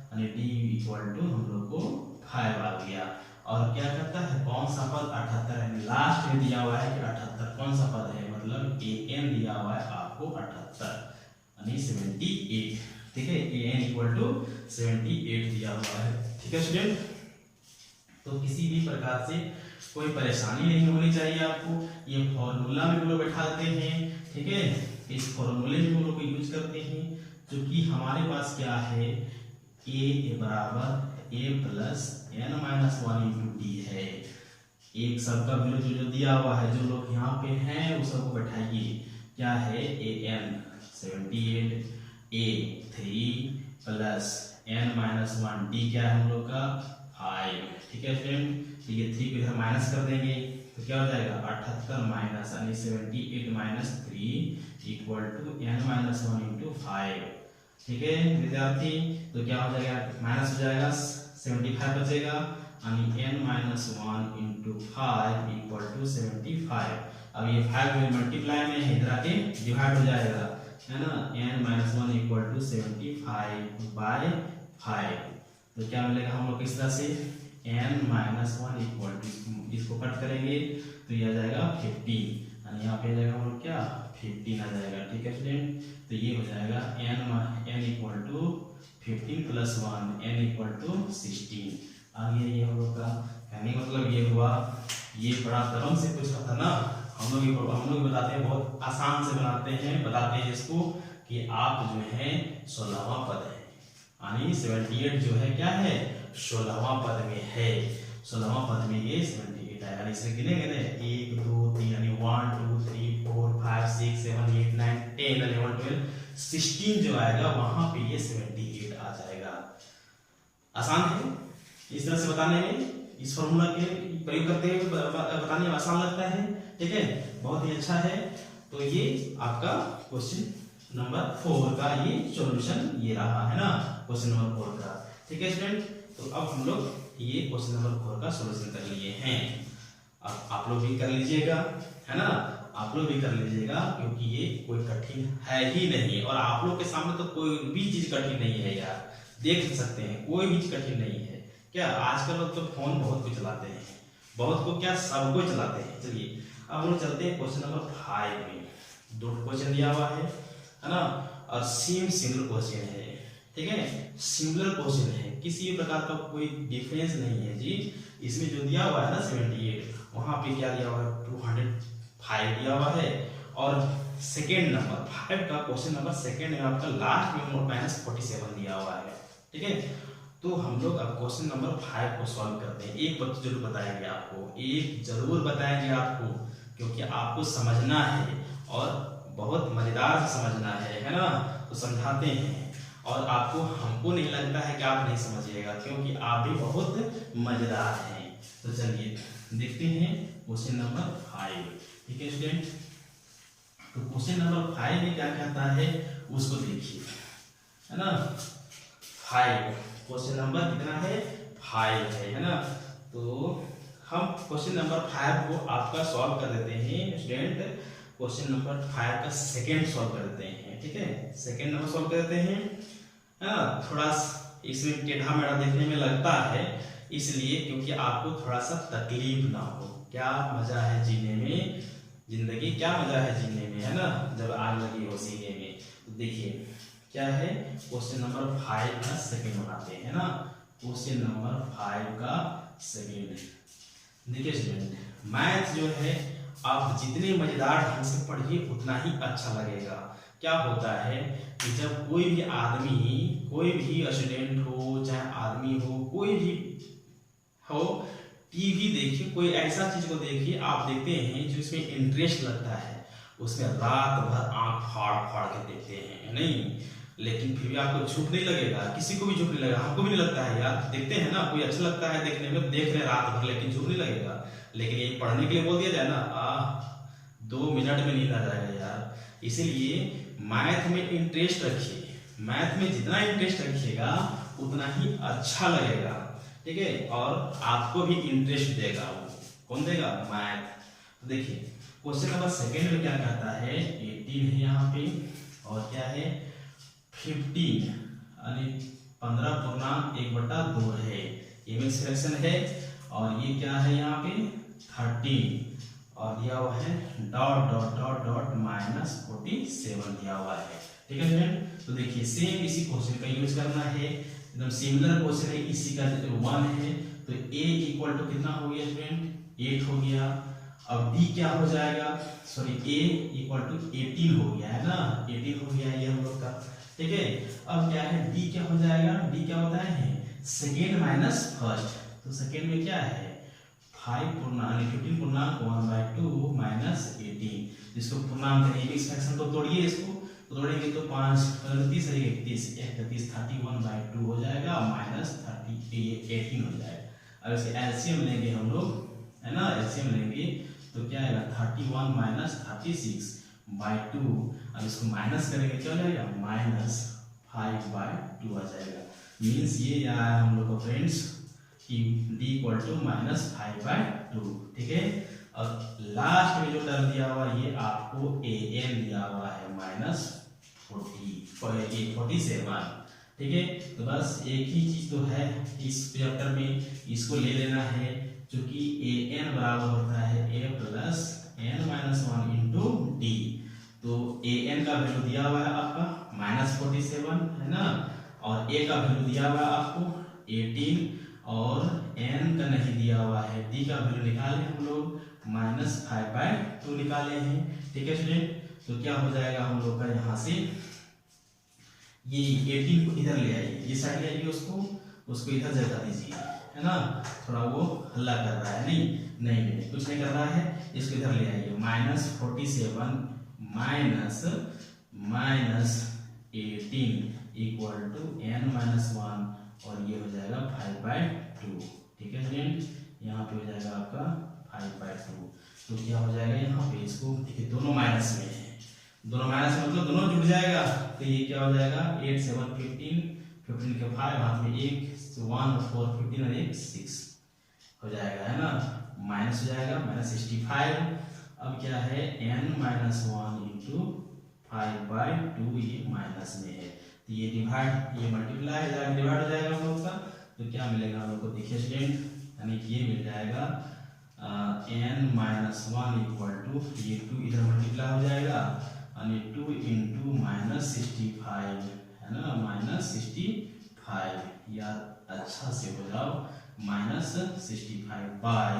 यानी d इक्वल टू हम लोग को 5 आ गया। और क्या करता है, कौन सा पद 78 है, लास्ट में दिया हुआ है कि 78 कौन सा पद है, मतलब an दिया हुआ है आपको 78, यानी 78, ठीक है, an इक्वल टू 78 दिया हुआ है, ठीक है स्टूडेंट। तो किसी भी प्रकार से कोई परेशानी नहीं होनी चाहिए आपको, ये फॉर्मूला में हम लोग बैठा देते हैं, ठीक है, इस फॉर्मूले में हम लोग को यूज करते हैं, जो कि हमारे पास क्या है, a बराबर a plus n minus 1 into D है। एक सबका वैल्यू जो दिया हुआ है, जो लोग यहाँ पे हैं उस सबको बैठाइए, क्या है, an 78, a 3 plus n minus 1, D क्या है हम लोग का 5, ठीक है फ्रेंड। तो ये 3 को इधर माइनस कर देंगे, तो क्या हो जाएगा 78 माइनस यानी 78 minus 3 equal to n minus 1 into 5, ठीक है विद्यार्थी। तो क्या हो जाएगा, माइनस हो जाएगा, 75 बचेगा, यानी n minus 1 into 5 equal to 75। अब ये 5 में मल्टीप्लाई में है, इधर आके डिवाइड हो जाएगा, है ना, n minus 1 equal to 75 by 5। तो क्या मिलेगा हम लोग किस तरह से, n माइनस 1 इक्वल टू, इसको कट करेंगे तो ये आ जाएगा 15, यानी यहाँ पे आ जाएगा हम लोग क्या 15 आ जाएगा, ठीक है स्टूडेंट। तो ये हो जाएगा n equal to 15 plus 1, n equal to 16 आ गया। ये हम लोग का कहने का मतलब ये हुआ, ये बड़ा दरम से पूछा था ना, हम लोग बताते हैं, बहुत आसान से बनाते हैं, बताते हैं इसको कि आप जो है 16वां पद है, यानी 78 जो है क्या है 16वां पद में है, 16वां पद में ये 78 है, यानी इसे गिनेंगे ना 1 2 3, यानी 1 2 3 4 5 6 7 8 9 10 11 12 16 जो आएगा वहां पे ये 78 आ जाएगा। आसान है इस तरह से बताने में, इस फॉर्मूला के प्रयोग करते हुए बताने में आसान लगता है, ठीक है, बहुत ही अच्छा है। तो ये आपका क्वेश्चन नंबर 4 का ये सॉल्यूशन ये रहा है ना, क्वेश्चन नंबर 4 का, ठीक है स्टूडेंट। तो अब हम लोग ये क्वेश्चन नंबर 4 का सॉल्यूशन कर लिए हैं। अब आप लोग भी कर लीजिएगा, है ना, आप लोग भी कर लीजिएगा, क्योंकि ये कोई कठिन है ही नहीं, और आप लोग के सामने तो कोई भी चीज कठिन नहीं है यार, देख सकते हैं, कोई भी चीज कठिन नहीं है। क्या आजकल लोग तो फोन बहुत कुछ चलाते हैं, बहुत को क्या सब कुछ चलाते हैं। चलिए अब हम लोग चलते हैं क्वेश्चन नंबर 5 में। 2 क्वेश्चन दिया हुआ है ना, और सेम सिमिलर क्वेश्चन है, ठीक है, सिमिलर क्वेश्चन है, किसी प्रकार का कोई डिफरेंस नहीं है जी। इसमें जो दिया हुआ है ना 78, वहां पे क्या दिया हुआ है 205 दिया हुआ है, और सेकेंड नंबर 5 का क्वेश्चन नंबर सेकेंड में आपका लास्ट में -47 दिया हुआ है, ठीक है। तो हम लोग अब क्वेश्चन नंबर 5 को सॉल्व करते हैं। एक बात जरूर बताएंगे आपको, एक जरूर बताएंगे आपको, क्योंकि आपको समझना है और बहुत मजेदार से समझना है ना, तो समझाते हैं। और आपको, हमको नहीं लगता है कि आप नहीं समझिएगा, क्योंकि आप भी बहुत मजेदार हैं। तो चलिए देखते हैं क्वेश्चन नंबर 5, ठीक है स्टूडेंट। तो क्वेश्चन नंबर 5 में क्या कहता है उसको देखिए, है ना। 5 क्वेश्चन नंबर कितना है 5 है ना। तो हम क्वेश्चन नंबर 5 को आपका सॉल्व कर देते हैं स्टूडेंट। क्वेश्चन नंबर 5 का सेकंड सॉल्व कर देते हैं, ठीक है, सेकंड नंबर सॉल्व कर देते हैं, है ना। थोड़ा इसमें टेढ़ा मेढ़ा देखने में लगता है, इसलिए क्योंकि आपको थोड़ा सा तकलीफ ना हो। क्या मजा है जीने में, जिंदगी क्या मजा है जीने में, है ना, जब आग लगी हो सीने में। तो देखिए क्या है, क्वेश्चन नंबर 5 का सेकंड बनाते हैं ना, क्वेश्चन नंबर 5 का सेकंड। देखिए स्टूडेंट, मैथ जो है आप जितने मजेदार ढंग से पढ़िए उतना ही अच्छा लगेगा। क्या होता है कि जब कोई भी आदमी, कोई भी स्टूडेंट हो, चाहे आदमी हो, कोई भी हो, टीवी देखिए, कोई ऐसा चीज को देखिए, आप देखते हैं जिसमें इंटरेस्ट लगता है, उसमें रात भर आंख फाड़ फाड़ के देखते हैं, नहीं, लेकिन फिर भी आपको झूठ नहीं लगेगा, किसी को भी झूठ नहीं लगेगा, हमको भी नहीं लगता है यार, देखते हैं ना, कोई अच्छा लगता है देखने में, देख रहे रात भर, लेकिन झूठ नहीं लगेगा। लेकिन ये पढ़ने के लिए बोल दिया जाए ना, 2 मिनट में नींद आ जाएगा यार। इसीलिए मैथ में इंटरेस्ट रखिए, मैथ में जितना इंटरेस्ट रखिएगा उतना ही अच्छा लगेगा, ठीक है, और आपको भी इंटरेस्ट देगा। वो कौन देगा, मैथ। तो देखिए क्वेश्चन नंबर सेकंड में क्या कहता है, 18 है यहाँ पे, और क्या है 15 यानी 15.1/2 है, ये मिक्स फ्रैक्शन है। और ये क्या है यहाँ पे 13, और दिया हुआ है डॉट डॉट डॉट डॉट -47 दिया हुआ है, ठीक है स्टूडेंट। तो देखिए सेम इसी क्वेश्चन का यूज करना है, एकदम सिमिलर क्वेश्चन है, इसी का 1 है, तो a इक्वल टू कितना हो गया स्टूडेंट 8 हो गया। अब d क्या हो जाएगा, सॉरी a इक्वल टू 18 हो गया है ना, 18 हो गया ये हम लोग का, ठीक है। अब क्या है d क्या हो जाएगा, d क्या होता है सेकेंड माइनस फर्स्ट, तो सेकेंड में क्या है 15.1/2 -18, जिसको पूर्णांक है, इस फ्रैक्शन को तोड़िए, इसको तो तोड़ेंगे तो 5 30 है 31 31/2 हो जाएगा, -18 हो जाएगा। अब इसे एलसीएम लेंगे हम लोग, है ना, एलसीएम लेंगे तो क्या आएगा 31 - 36/2। अब इसको माइनस करेंगे क्या हो जाएगा -5/2 आ जाएगा। मीन्स ये आया हम लोग को फ्रेंड्स कि d इक्वल टू -5/2, ठीक है। और लास्ट में जो टर्म दिया हुआ ये आपको an दिया हुआ है -47, ठीक है। तो बस एक ही चीज तो है इस चैप्टर में, इसको ले लेना है, क्योंकि an बराबर होता है a plus n-1 into d। तो an का वैल्यू दिया हुआ है आपका -47, है ना, और a का वैल्यू दिया हुआ है आपको 18, और n का नहीं दिया हुआ है, d का वैल्यू निकाले हम लोग -5/2 निकाले हैं, ठीक है स्टूडेंट। तो क्या हो जाएगा हम लोग का यहाँ से, ये 18 को इधर ले आइए, ये साइड ले आइए, उसको इधर जगह दीजिए, है ना, थोड़ा वो हल्ला कर रहा है, नहीं कुछ नहीं कर रहा है, इसको इधर ले आइए, -47 -18 इक्वल टू n-1, और ये हो जाएगा 5/2, ठीक है स्टूडेंट। आपका 5/2। तो क्या हो जाएगा यहाँ पे, इसको देखिए दोनों माइनस में है, दोनों माइनस में मतलब दोनों जुड़ जाएगा। तो ये क्या हो जाएगा 8 7 15, 15 के 5 हाथ में 1 1 4 15 और 1 6 हो जाएगा, है ना, माइनस हो जाएगा -65। अब क्या है n-1 इंटू 5/2, ये माइनस में है, तो ये डिवाइड, ये मल्टीप्लाई हो जाएगा, डिवाइड हो जाएगा हम लोग का। तो क्या मिलेगा हम लोग को, देखिए स्टूडेंट, यानी कि ये मिल जाएगा n-1 इक्वल टू, ये 2 इधर मल्टीप्लाई हो जाएगा, यानी 2 इंटू -65, है ना, -65, या अच्छा से हो जाओ -65 बाय,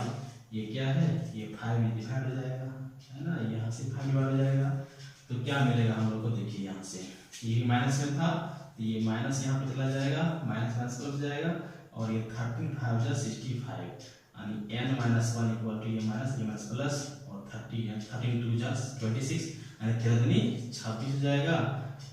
ये क्या है, ये 5 डिवाइड हो जाएगा, है ना, यहाँ से 5 डिवाइड हो जाएगा। तो क्या मिलेगा हम लोग को, देखिए यहाँ से ये माइनस में था, तो ये माइनस यहाँ पे चला जाएगा, माइनस माइनस प्लस जाएगा, और ये 13 5 65, यानी n-1 इक्वल टू ये माइनस प्लस, और 13 2 26, यानी 13 26 हो जाएगा,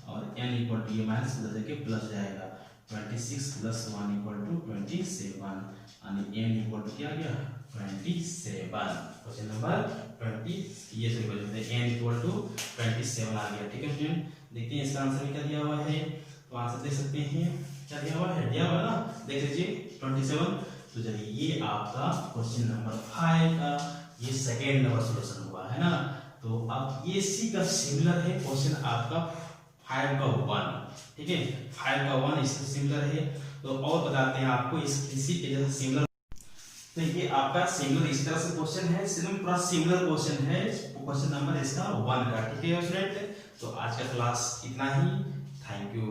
और n इक्वल टू ये माइनस बदल के प्लस जाएगा, 26 + 1 इक्वल टू 27, यानी n इक्वल टू क्या आ गया 27। क्वेश्चन नंबर 20 ये सही क्वेश्चन है, n इक्वल टू 27 आ गया। ठीक है स्टूडेंट, देखते हैं इसका आंसर क्या दिया हुआ है। तो आंसर देख सकते हैं, क्या दिया हुआ है, दिया हुआ है ना, देख लीजिए 27। तो चलिए ये आपका क्वेश्चन नंबर 5 का ये सेकेंड नंबर सॉल्यूशन हुआ, है ना। तो अब ये सी का सिमिलर है क्वेश्चन आपका 5 का 1, ठीक है, 5 का 1 इससे सिमिलर है। तो और बताते हैं आपको इसी के जैसा सिमिलर, तो ये आपका सिमिलर इस तरह से क्वेश्चन है, पूरा सिमिलर क्वेश्चन है, क्वेश्चन नंबर इसका 1 का। ठीक है स्टूडेंट, तो आज का क्लास इतना ही, थैंक यू।